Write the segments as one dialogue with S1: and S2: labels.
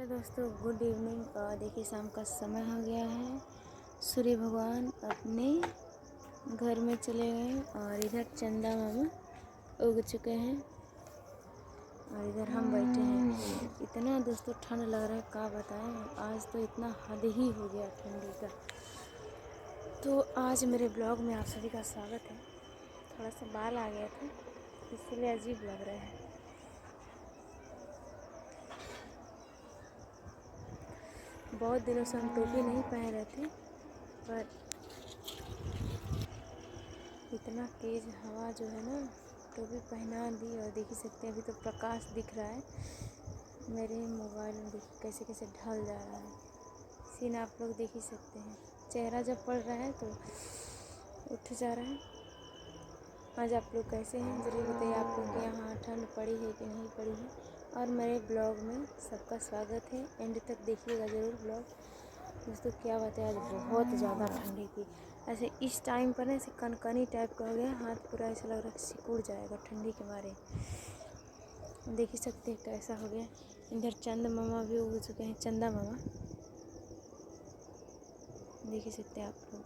S1: Hello दोस्तों, good evening. और देखिए शाम का समय हो गया है। सूर्य भगवान अपने घर में चले गए और इधर चंदा मामा उग चुके हैं और इधर हम बैठे हैं। इतना दोस्तों ठंड लग रहा है, क्या बताएं। आज तो इतना हद ही हो गया ठंडी का। तो आज मेरे ब्लॉग में आप सभी का स्वागत है। थोड़ा सा बाल आ गया था इसलिए अजीब लग रहा है। बहुत दिनों से हम टोपी नहीं पहन रहे थे, पर इतना तेज़ हवा जो है ना, टोपी पहना दी। और देख ही सकते हैं अभी तो प्रकाश दिख रहा है मेरे मोबाइल में। देखिए कैसे कैसे ढल जा रहा है सीन, आप लोग देख ही सकते हैं। चेहरा जब पड़ रहा है तो उठ जा रहा है। आज आप लोग कैसे हैं ज़रूर बताइए। आप लोग के यहाँ ठंड पड़ी है कि नहीं पड़ी है। और मेरे ब्लॉग में सबका स्वागत है। एंड तक देखिएगा ज़रूर ब्लॉग। दोस्तों क्या बात है, आज बहुत ज़्यादा ठंडी थी। ऐसे इस टाइम पर ना ऐसे कनकनी टाइप का हो गया, हाथ पूरा ऐसा लग रहा है सिकुड़ जाएगा ठंडी के मारे। देख ही सकते हैं कैसा हो गया। इधर चंद मामा भी उग चुके हैं, चंदा मामा देख ही सकते हैं आप लोग।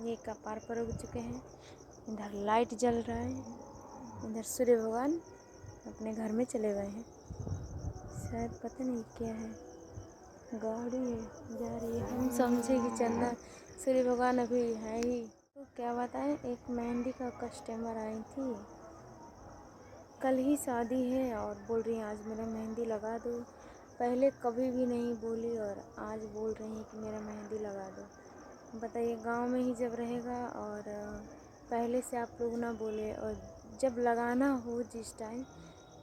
S1: ये कपार पर उग चुके हैं। इधर लाइट जल रहा है। इधर सूर्य भगवान अपने घर में चले गए हैं। शायद पता नहीं क्या है, गाड़ी है जा रही है। हम समझे कि चंदा सूर्य भगवान अभी है ही। तो क्या बताएं, एक मेहंदी का कस्टमर आई थी। कल ही शादी है और बोल रही हैं आज मेरा मेहंदी लगा दो। पहले कभी भी नहीं बोली और आज बोल रही हैं कि मेरा मेहंदी लगा दो। बताइए, गांव में ही जब रहेगा और पहले से आप लोग ना बोले और जब लगाना हो जिस टाइम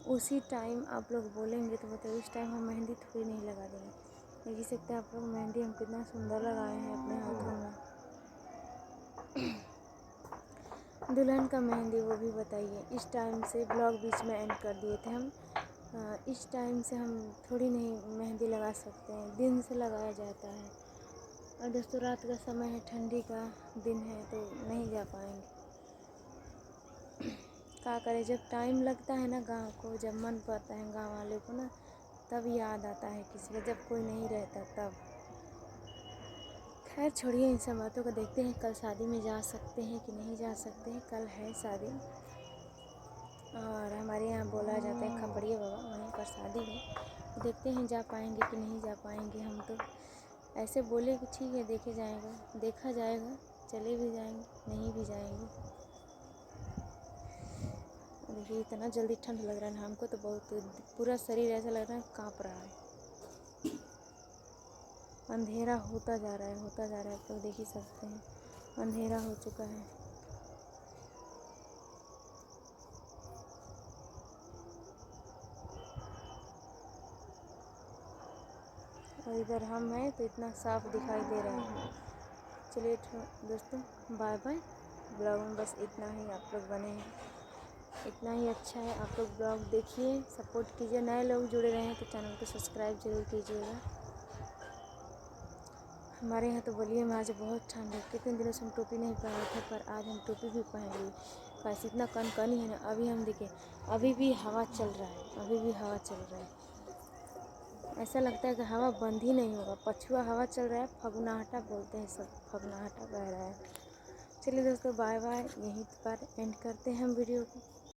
S1: उसी टाइम आप लोग बोलेंगे तो बताइए उस टाइम हम मेहंदी थोड़ी नहीं लगा देंगे। देख सकते हैं आप लोग मेहंदी हम कितना सुंदर लगाए हैं अपने हाथों में। दुल्हन का मेहंदी वो भी बताइए। इस टाइम से ब्लॉग बीच में एंड कर दिए थे हम। इस टाइम से हम थोड़ी नहीं मेहंदी लगा सकते हैं, दिन से लगाया जाता है। और दोस्तों रात का समय है, ठंडी का दिन है तो नहीं जा पाएंगे। क्या करें, जब टाइम लगता है ना गाँव को, जब मन पड़ता है गाँव वाले को ना, तब याद आता है किसी का, जब कोई नहीं रहता तब। खैर छोड़िए इन सब बातों को, देखते हैं कल शादी में जा सकते हैं कि नहीं जा सकते हैं। कल है शादी और हमारे यहाँ बोला जाता है खपड़िया बाबा, वहीं पर शादी है। देखते हैं जा पाएंगे कि नहीं जा पाएंगे। हम तो ऐसे बोले कि ठीक है देखे जाएगा, देखा जाएगा, चले भी जाएंगे नहीं भी जाएंगे। देखिए इतना जल्दी ठंड लग रहा है ना हमको तो, बहुत पूरा शरीर ऐसा लग रहा है काँप रहा है। अंधेरा होता जा रहा है, होता जा रहा है। आप लोग देख ही सकते हैं अंधेरा हो चुका है। और इधर हम हैं तो इतना साफ दिखाई दे रहा है। चलिए दोस्तों, बाय बाय। ब्लॉग में बस इतना ही आप लोग बने हैं, इतना ही अच्छा है। आप लोग ब्लॉग देखिए, सपोर्ट कीजिए। नए लोग जुड़े रहे हैं तो चैनल को सब्सक्राइब जरूर कीजिएगा। हमारे यहाँ तो बलिए में आज बहुत ठंड है। कितने दिनों से हम टोपी नहीं पहने थे, पर आज हम टोपी भी पहन लिए। बस इतना कनकनी है ना। अभी हम देखें, अभी भी हवा चल रहा है, अभी भी हवा चल रहा है। ऐसा लगता है कि हवा बंद ही नहीं होगा। पछुआ हवा चल रहा है, फगुनाहटा बोलते हैं सब, फगुनाहटा बह रहा है। चलिए दोस्तों बाय बाय। यहीं पर एंड करते हैं हम वीडियो को।